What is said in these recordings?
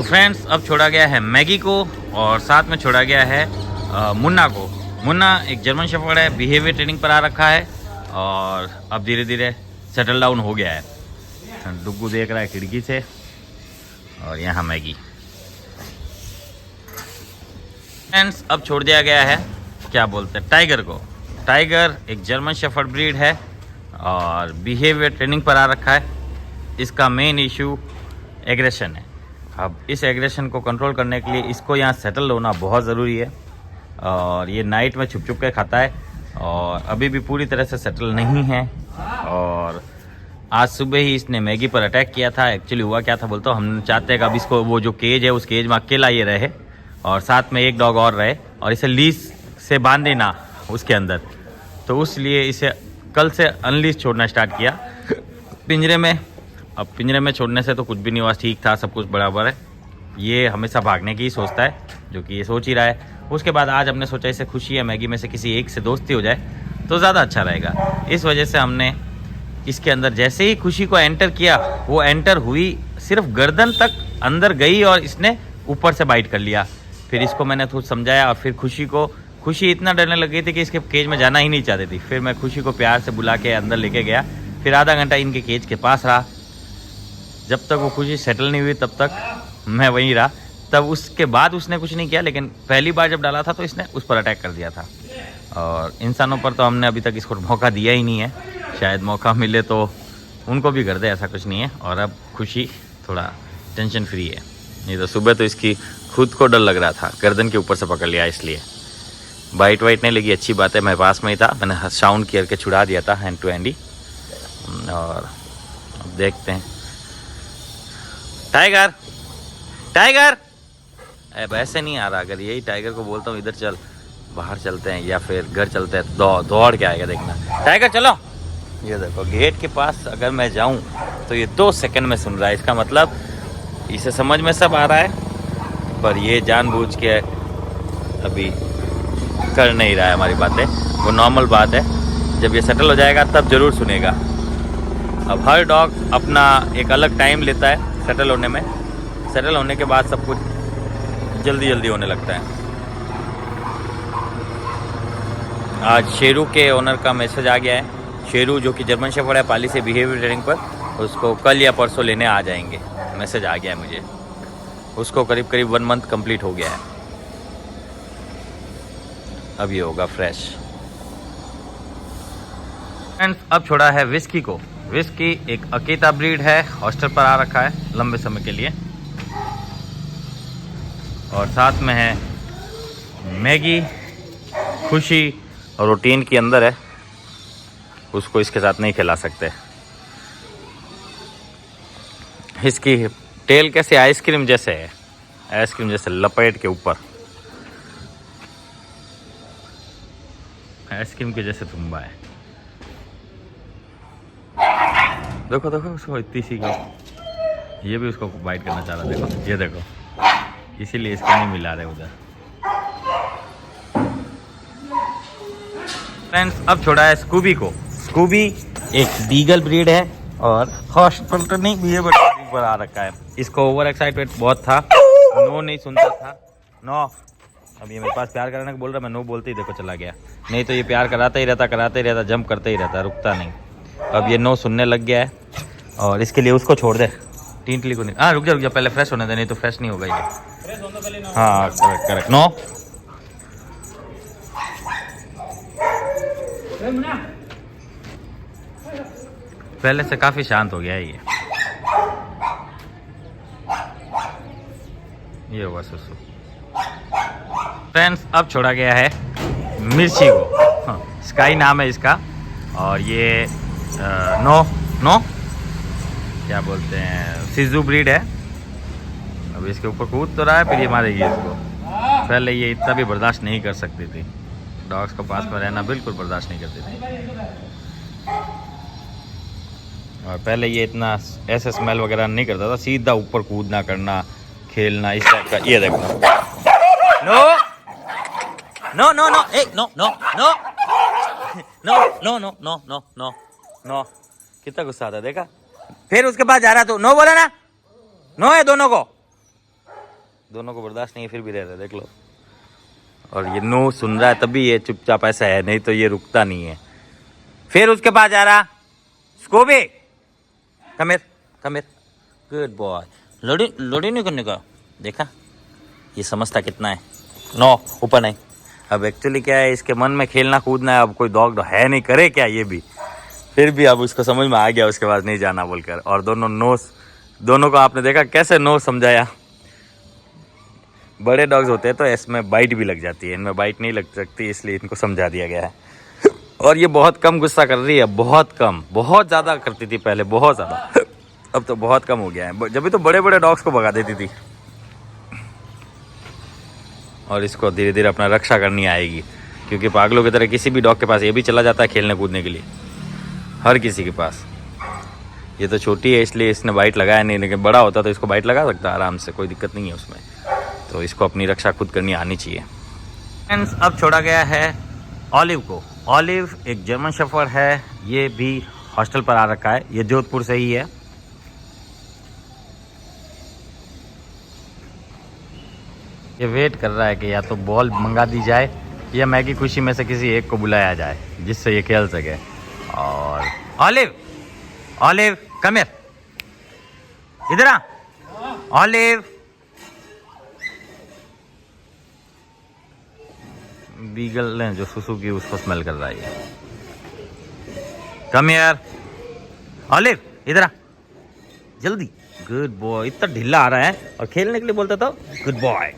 तो फ्रेंड्स अब छोड़ा गया है मैगी को और साथ में छोड़ा गया है मुन्ना को। मुन्ना एक जर्मन शेफर्ड है, बिहेवियर ट्रेनिंग पर आ रखा है और अब धीरे धीरे सेटल डाउन हो गया है। डुग्गू देख रहा है खिड़की से और यहाँ मैगी। फ्रेंड्स अब छोड़ दिया गया है क्या बोलते हैं टाइगर को। टाइगर एक जर्मन शेफर्ड ब्रीड है और बिहेवियर ट्रेनिंग पर आ रखा है। इसका मेन इशू एग्रेशन है। अब इस एग्रेशन को कंट्रोल करने के लिए इसको यहाँ सेटल होना बहुत ज़रूरी है और ये नाइट में छुप छुप के खाता है और अभी भी पूरी तरह से सेटल नहीं है। और आज सुबह ही इसने मैगी पर अटैक किया था। एक्चुअली हुआ क्या था बोलता हूँ, हम चाहते हैं कि अब इसको वो जो केज है उस केज में अकेला ये रहे और साथ में एक डॉग और रहे और इसे लीज से बांधे ना उसके अंदर। तो उसलिए इसे कल से अनलीज छोड़ना स्टार्ट किया पिंजरे में। अब पिंजरे में छोड़ने से तो कुछ भी नहीं हुआ, ठीक था, सब कुछ बराबर है। ये हमेशा भागने की ही सोचता है, जो कि ये सोच ही रहा है। उसके बाद आज हमने सोचा इसे खुशी या मैगी में से किसी एक से दोस्ती हो जाए तो ज़्यादा अच्छा रहेगा। इस वजह से हमने इसके अंदर जैसे ही खुशी को एंटर किया, वो एंटर हुई सिर्फ गर्दन तक अंदर गई और इसने ऊपर से बाइट कर लिया। फिर इसको मैंने थोड़ा समझाया और फिर खुशी इतना डरने लग गई थी कि इसके केज में जाना ही नहीं चाहती थी। फिर मैं खुशी को प्यार से बुला के अंदर लेके गया। फिर आधा घंटा इनके केज के पास रहा। जब तक वो खुशी सेटल नहीं हुई तब तक मैं वहीं रहा। तब उसके बाद उसने कुछ नहीं किया, लेकिन पहली बार जब डाला था तो इसने उस पर अटैक कर दिया था। और इंसानों पर तो हमने अभी तक इसको मौका दिया ही नहीं है। शायद मौका मिले तो उनको भी कर दे, ऐसा कुछ नहीं है। और अब खुशी थोड़ा टेंशन फ्री है। नहीं तो सुबह तो इसकी खुद को डर लग रहा था, गर्दन के ऊपर से पकड़ लिया इसलिए। बाइट वाइट नहीं लगी, अच्छी बात है, मैं पास में ही था, मैंने साउंड करके छुड़ा दिया था हैंड टू हैंड ही। और अब देखते हैं। टाइगर टाइगर अब ऐसे नहीं आ रहा। अगर यही टाइगर को बोलता हूँ इधर चल, बाहर चलते हैं या फिर घर चलते हैं, तो दौड़ के आएगा। देखना टाइगर चलो। ये देखो गेट के पास अगर मैं जाऊँ तो ये 2 सेकंड में सुन रहा है। इसका मतलब इसे समझ में सब आ रहा है, पर ये जानबूझ के अभी कर नहीं रहा है हमारी बातें। वो नॉर्मल बात है, जब ये सेटल हो जाएगा तब ज़रूर सुनेगा। अब हर डॉग अपना एक अलग टाइम लेता है सेटल होने में। सेटल होने के बाद सब कुछ जल्दी जल्दी होने लगता है। आज शेरू के ओनर का मैसेज आ गया है। शेरू जो कि जर्मन शेफर्ड है पाली से बिहेवियर ट्रेनिंग पर, उसको कल या परसों लेने आ जाएंगे। मैसेज आ गया है मुझे। उसको करीब करीब 1 मंथ कंप्लीट हो गया है। अब ये होगा फ्रेश। फ्रेंड्स अब छोड़ा है विस्की को। विस्की एक अकीता ब्रीड है, हॉस्टल पर आ रखा है लंबे समय के लिए। और साथ में है मैगी, खुशी और रूटीन के अंदर है। उसको इसके साथ नहीं खिला सकते। इसकी टेल कैसे आइसक्रीम जैसे है, आइसक्रीम जैसे लपेट के ऊपर, आइसक्रीम के जैसे तुम्बा है। देखो देखो उसको इतनी सी को, ये भी उसको बाइट करना चाह रहा। देखो ये देखो, इसीलिए इसको नहीं मिला रहे उधर। फ्रेंड्स अब छोड़ा है स्कूबी को। स्कूबी एक बीगल ब्रीड है और हॉस्टल तो नहीं भी है, बट पर आ रखा है। इसको ओवर एक्साइटेड बहुत था, नो नहीं सुनता था। नो, अब ये मेरे पास प्यार कराने को बोल रहा, मैं नो बोलते ही देखो चला गया। नहीं तो ये प्यार कराता ही रहता, जंप करते ही रहता, रुकता नहीं। अब ये नो सुनने लग गया है और इसके लिए उसको छोड़ दे। टींटली को नहीं, हाँ रुक जा पहले फ्रेश होने दे, नहीं तो फ्रेश नहीं होगा ये। हाँ करेक्ट नो। पहले से काफी शांत हो गया है ये होगा सुसु। फ्रेंड्स अब छोड़ा गया है मिर्ची को। हाँ, स्काई नाम है इसका। और ये नो क्या बोलते हैं, सिजू ब्रीड है। अब इसके ऊपर कूद तो रहा है, फिर ये मारेगी इसको। पहले ये इतना भी बर्दाश्त नहीं कर सकती थी, डॉग्स के पास में रहना बिल्कुल बर्दाश्त नहीं करती थी। और पहले ये इतना ऐसे स्मेल वगैरह नहीं करता था, सीधा ऊपर कूदना करना, खेलना इस टाइप का। ये देखो नो नो नो नो ए no no no no no no no no no no. कितना गुस्सा आता देखा। फिर उसके बाद जा रहा तू, नो बोला ना, नो है दोनों को। दोनों को बर्दाश्त नहीं है फिर भी रह रहे, देख लो। और ये नो सुन रहा है तभी ये चुपचाप ऐसा है, नहीं तो ये रुकता नहीं है। फिर उसके पास जा रहा, Scooby come here, come here, good boy. Lodi Lodi नहीं करने का, देखा ये समझता कितना है। नो ऊपर नहीं। अब एक्चुअली क्या है, इसके मन में खेलना कूदना है, अब कोई डॉग है नहीं, करे क्या ये भी, फिर भी अब उसको समझ में आ गया उसके पास नहीं जाना बोलकर। और दोनों को आपने देखा कैसे नो समझाया। बड़े डॉग्स होते हैं तो इसमें बाइट भी लग जाती है, इनमें बाइट नहीं लग सकती, इसलिए इनको समझा दिया गया है। और ये बहुत कम गुस्सा कर रही है, बहुत कम। बहुत ज़्यादा करती थी पहले, बहुत ज़्यादा, अब तो बहुत कम हो गया है। जब भी तो बड़े बड़े डॉग्स को भगा देती थी। और इसको धीरे धीरे अपना रक्षा करनी आएगी, क्योंकि पागलों की तरह किसी भी डॉग के पास ये भी चला जाता है खेलने कूदने के लिए, हर किसी के पास। ये तो छोटी है इसलिए इसने बाइट लगाया नहीं, लेकिन बड़ा होता तो इसको बाइट लगा सकता आराम से, कोई दिक्कत नहीं है उसमें। तो इसको अपनी रक्षा खुद करनी आनी चाहिए। फ्रेंड्स अब छोड़ा गया है ऑलिव को। ऑलिव एक जर्मन शेफर्ड है, ये भी हॉस्टल पर आ रखा है, ये जोधपुर से ही है। ये वेट कर रहा है कि या तो बॉल मंगा दी जाए या मैगी खुशी में से किसी एक को बुलाया जाए जिससे ये खेल सके। और ऑलिव, ऑलिव कम हियर, इधर आ ऑलिव। बीगल ने जो सुसु की उसको स्मेल कर रहा है ये। कम हियर ऑलिव, इधर आ जल्दी, गुड बॉय। इतना ढीला आ रहा है और खेलने के लिए बोलता था गुड बॉय।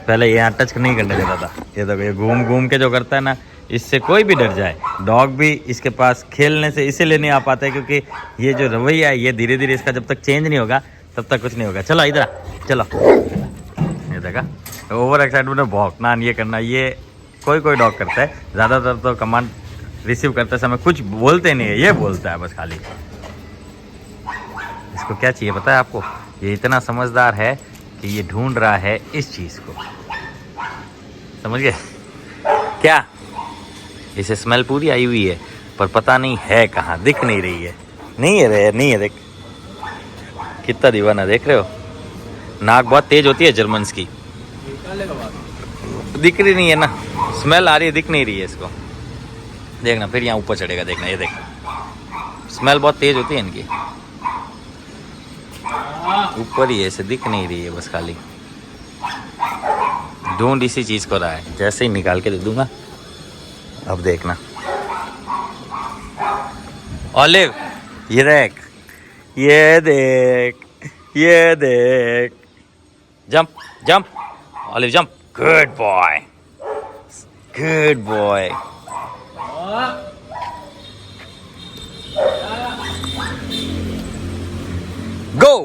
पहले ये यहाँ टच नहीं करने देता था, ये तो ये घूम घूम के जो करता है ना, इससे कोई भी डर जाए। डॉग भी इसके पास खेलने से इसीलिए नहीं आ पाता है क्योंकि ये जो रवैया है ये धीरे धीरे इसका जब तक चेंज नहीं होगा तब तक कुछ नहीं होगा। चलो इधर आ, चलो। ये देखा, ओवर एक्साइटमेंट में भौंकना, ये करना, ये कोई कोई डॉग करता है। ज़्यादातर तो कमांड रिसीव करते समय कुछ बोलते नहीं है, ये बोलता है बस खाली। इसको क्या चाहिए पता है आपको? ये इतना समझदार है कि ये ढूंढ रहा है इस चीज़ को, समझ गए क्या? इसे स्मेल पूरी आई हुई है पर पता नहीं है कहाँ, दिख नहीं रही है। नहीं है रे, नहीं है, देख कितना दीवाना, देख रहे हो? नाक बहुत तेज होती है जर्मन्स की, दिख रही नहीं है ना, स्मेल आ रही है, दिख नहीं रही है इसको। देखना फिर यहाँ ऊपर चढ़ेगा, देखना ये देख, स्मेल बहुत तेज होती है इनकी, ऊपर ही है, इसे दिख नहीं रही है बस खाली। ढूंढ इसी चीज को रहा है, जैसे ही निकाल के दे दूंगा अब देखना। ऑलिव ये देख, ये देख, ये देख, jump jump Olive jump, good boy, good boy. Go.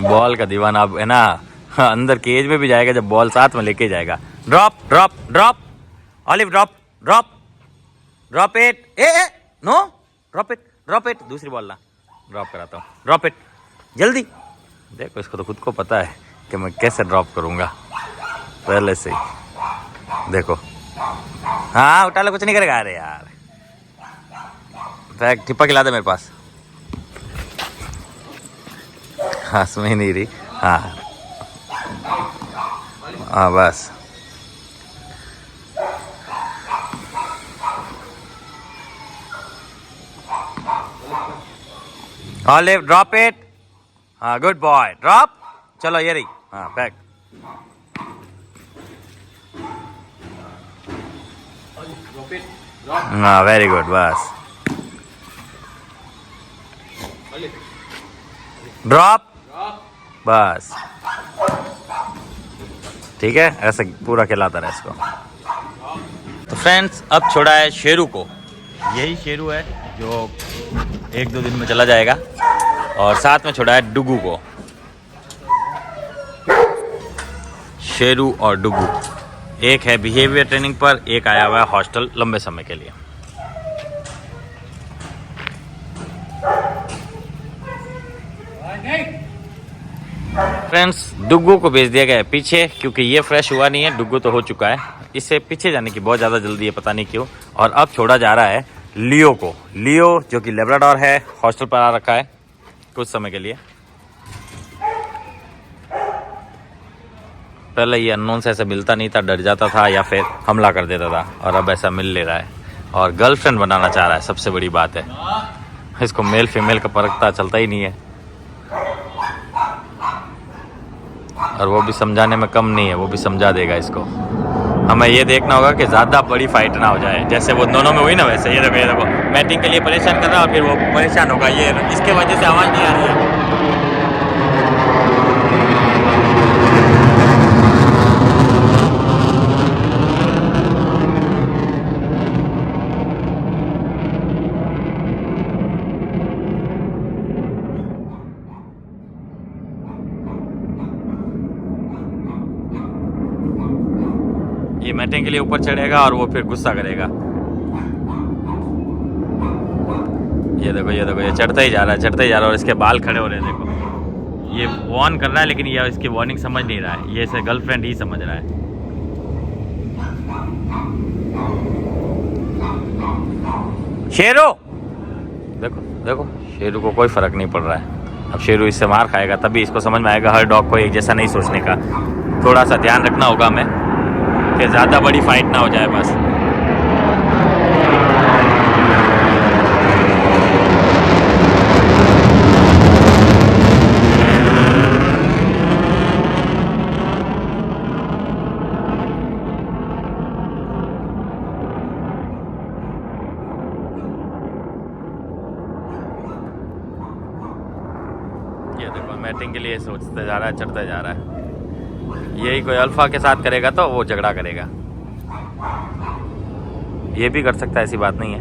Ball का दीवाना अब है ना, अंदर केज में भी जाएगा जब बॉल साथ में लेके जाएगा। Drop drop drop olive, drop drop drop it, ए no, drop it, drop it. दूसरी बॉल ना, ड्रॉप कराता हूँ, ड्रॉप इट जल्दी। देखो इसको तो खुद को पता है कि मैं कैसे ड्रॉप करूँगा पहले से ही, देखो। हाँ उठा लो, कुछ नहीं करेगा। अरे यार बैग टिप्पा खिला दे मेरे पास। हाँ सुन ही नहीं रही, हाँ हाँ बस। ऑलिव ड्रॉप इट, हाँ गुड बॉय, ड्रॉप। चलो ये रही, हाँ बैग। हाँ वेरी गुड, बस ड्रॉप, बस ठीक है, ऐसे पूरा खिलाता रहा इसको। तो फ्रेंड्स अब छोड़ा है शेरू को, यही शेरू है जो 1-2 दिन में चला जाएगा, और साथ में छोड़ा है डुगू को। शेरू और डुगू, एक है बिहेवियर ट्रेनिंग पर, एक आया हुआ है हॉस्टल लंबे समय के लिए। फ्रेंड्स डुग्गू को भेज दिया गया है पीछे, क्योंकि ये फ्रेश हुआ नहीं है, डुग्गू तो हो चुका है। इससे पीछे जाने की बहुत ज़्यादा जल्दी है, पता नहीं क्यों। और अब छोड़ा जा रहा है लियो को। लियो जो कि लेब्राडोर है, हॉस्टल पर आ रखा है कुछ समय के लिए। पहले ये अननोन से ऐसे मिलता नहीं था, डर जाता था या फिर हमला कर देता था, और अब ऐसा मिल ले रहा है और गर्लफ्रेंड बनाना चाह रहा है। सबसे बड़ी बात है इसको मेल फीमेल का परखता चलता ही नहीं है, और वो भी समझाने में कम नहीं है, वो भी समझा देगा इसको। हमें ये देखना होगा कि ज़्यादा बड़ी फाइट ना हो जाए, जैसे वो दोनों में हुई ना वैसे। ये देखो मैटिंग के लिए परेशान कर रहा है और फिर वो परेशान होगा, ये इसके वजह से आवाज़ नहीं आ रही है। ये मैटिंग के लिए ऊपर चढ़ेगा और वो फिर गुस्सा करेगा। ये देखो ये चढ़ता ही जा रहा है, चढ़ता ही जा रहा है, और इसके बाल खड़े हो रहे हैं। देखो ये वार्न कर रहा है, लेकिन ये इसकी वार्निंग समझ नहीं रहा है, ये इसे गर्लफ्रेंड ही समझ रहा है। शेरू देखो देखो, शेरू को कोई फर्क नहीं पड़ रहा है। अब शेरू इससे मार खाएगा तभी इसको समझ में आएगा हर डॉग को एक जैसा नहीं सोचने का। थोड़ा सा ध्यान रखना होगा हमें कि ज़्यादा बड़ी फाइट ना हो जाए बस। ये देखो मैटिंग के लिए सोचते जा रहा है, चढ़ता जा रहा है। यही कोई अल्फा के साथ करेगा तो वो झगड़ा करेगा, ये भी कर सकता है, ऐसी बात नहीं है।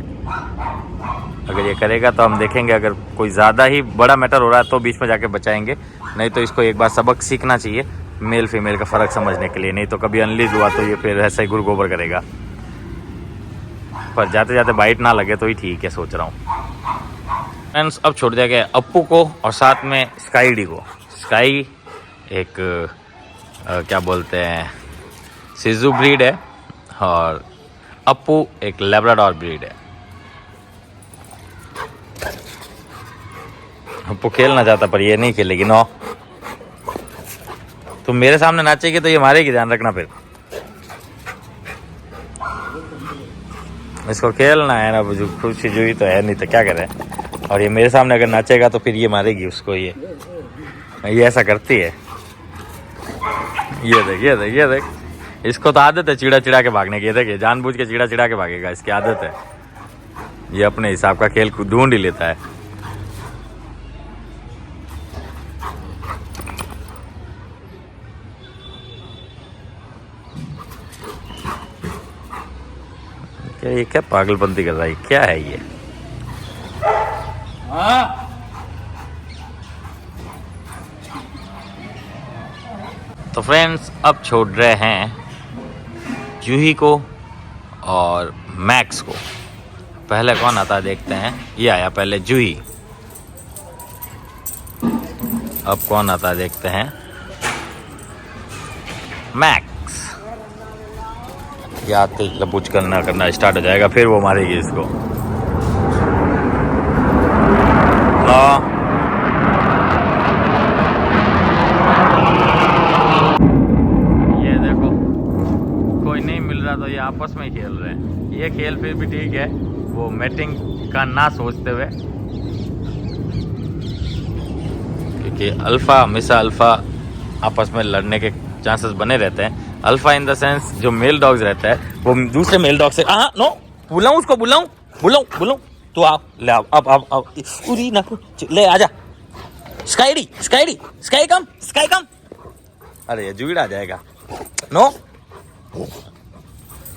अगर ये करेगा तो हम देखेंगे, अगर कोई ज़्यादा ही बड़ा मैटर हो रहा है तो बीच में जाके बचाएंगे, नहीं तो इसको एक बार सबक सीखना चाहिए मेल फीमेल का फ़र्क समझने के लिए। नहीं तो कभी अनलीज हुआ तो ये फिर ऐसा ही गुड़ गोबर करेगा। पर जाते जाते बाइट ना लगे तो ही ठीक है, सोच रहा हूँ। फ्रेंड्स अब छोड़ दिया गया अप्पू को और साथ में स्काई डी को। स्काई एक क्या बोलते हैं सिजू ब्रीड है और अप्पू एक लेब्राडोर ब्रीड है। अप्पू खेलना चाहता पर ये नहीं खेलेगी। नो तुम मेरे सामने नाचेगी तो ये मारेगी, ध्यान रखना। फिर इसको खेलना है ना, खुशी जुई तो है, नहीं तो क्या करे। और ये मेरे सामने अगर नाचेगा तो फिर ये मारेगी उसको। ये ऐसा करती है। ये देख इसको तो आदत है चिड़ा चिड़ा के भागने की। देखिए जानबूझ के चिड़ा चिड़ा के भागेगा, इसकी आदत है। ये अपने हिसाब का खेल ढूंढ ही लेता है। ये क्या पागलपंती कर रहा है, क्या है ये? तो फ्रेंड्स अब छोड़ रहे हैं जूही को और मैक्स को। पहले कौन आता है देखते हैं। ये आया पहले जूही, अब कौन आता है देखते हैं। मैक्स। ये आते लपूच करना स्टार्ट हो जाएगा, फिर वो मारेगी इसको। तो ये आपस में ही खेल रहे हैं। ये खेल फिर भी ठीक है, वो मैटिंग का ना सोचते हुए, क्योंकि अल्फा हमेशा अल्फा आपस में लड़ने के चांसेस बने रहते हैं। अल्फा इन द सेंस जो मेल डॉग्स रहता है वो दूसरे मेल डॉग से नो बुलाऊं उसको, बुलाऊं तो आप ले आओ, अब उरी ना ले आजा। स्काई कम। अरे ये जुगड़ आ जाएगा। नो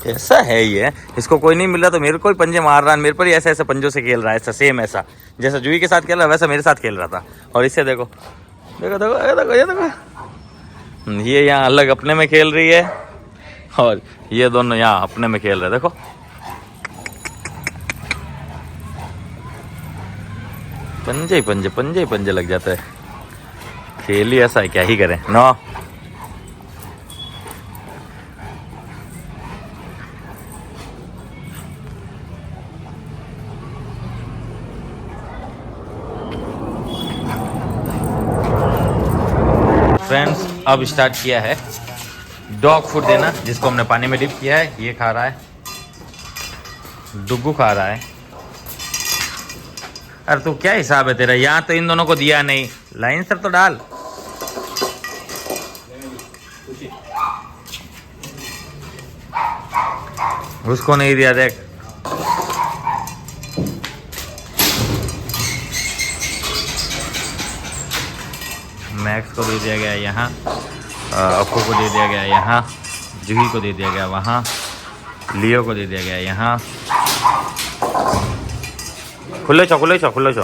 कैसा है ये, इसको कोई नहीं मिल रहा तो मेरे को ही पंजे मार रहा है, मेरे पर ही ऐसे पंजों से खेल रहा है। ऐसा सेम ऐसा जैसा जूही के साथ खेल रहा है वैसा मेरे साथ खेल रहा था। और इससे देखो ये यहाँ अलग अपने में खेल रही है और ये दोनों यहाँ अपने में खेल रहे हैं। देखो पंजे ही पंजे लग जाते हैं। खेल ही ऐसा है, क्या ही करें। नो फ्रेंड्स अब स्टार्ट किया है डॉग फूड देना, जिसको हमने पानी में डिप किया है। ये खा रहा है, डुग्गू खा रहा है। अरे तू क्या हिसाब है तेरा? यहाँ तो इन दोनों को दिया नहीं, लाइन सर तो डाल। उसको नहीं दिया, देख। मैक्स को दे दिया गया यहाँ, अक्को को दे दिया गया यहाँ, जूही को दे दिया गया वहाँ, लियो को दे दिया गया यहाँ। खुले छो खुले छो खुले छो।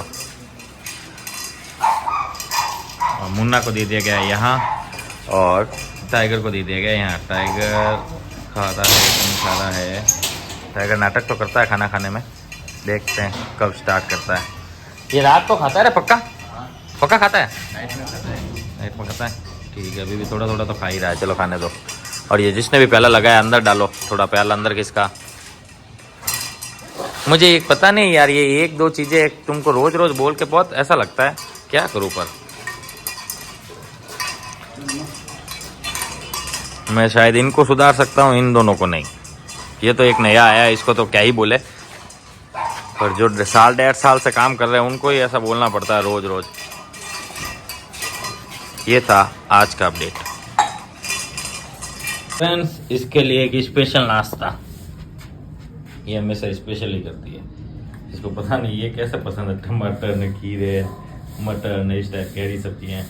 और मुन्ना को दे दिया गया यहाँ, और टाइगर को दे दिया गया यहाँ। टाइगर खा रहा है, नहीं खा रहा है। टाइगर नाटक तो करता है खाना खाने में, देखते हैं कब स्टार्ट करता है। ये रात को खाता है रे? पक्का पक्का खाता है? नाइट में खाता है, ठीक है। अभी भी थोड़ा थोड़ा तो खा ही रहा है, चलो खाने दो। और ये जिसने भी प्याला लगाया अंदर डालो, थोड़ा प्याला अंदर किसका। मुझे एक पता नहीं यार, ये एक दो चीज़ें तुमको रोज रोज बोल के बहुत ऐसा लगता है, क्या करूँ। पर मैं शायद इनको सुधार सकता हूँ, इन दोनों को नहीं। ये तो एक नया आया है, इसको तो क्या ही बोले। पर जो 1.5 साल से काम कर रहे हैं उनको ही ऐसा बोलना पड़ता है रोज रोज। ये था आज का अपडेट। फ्रेंड्स, इसके लिए एक स्पेशल नाश्ता, ये हमेशा स्पेशल ही करती है। इसको पता नहीं ये कैसे पसंद है, टमाटर न खीरे मटर न इस टाइप की हरी सब्जियाँ।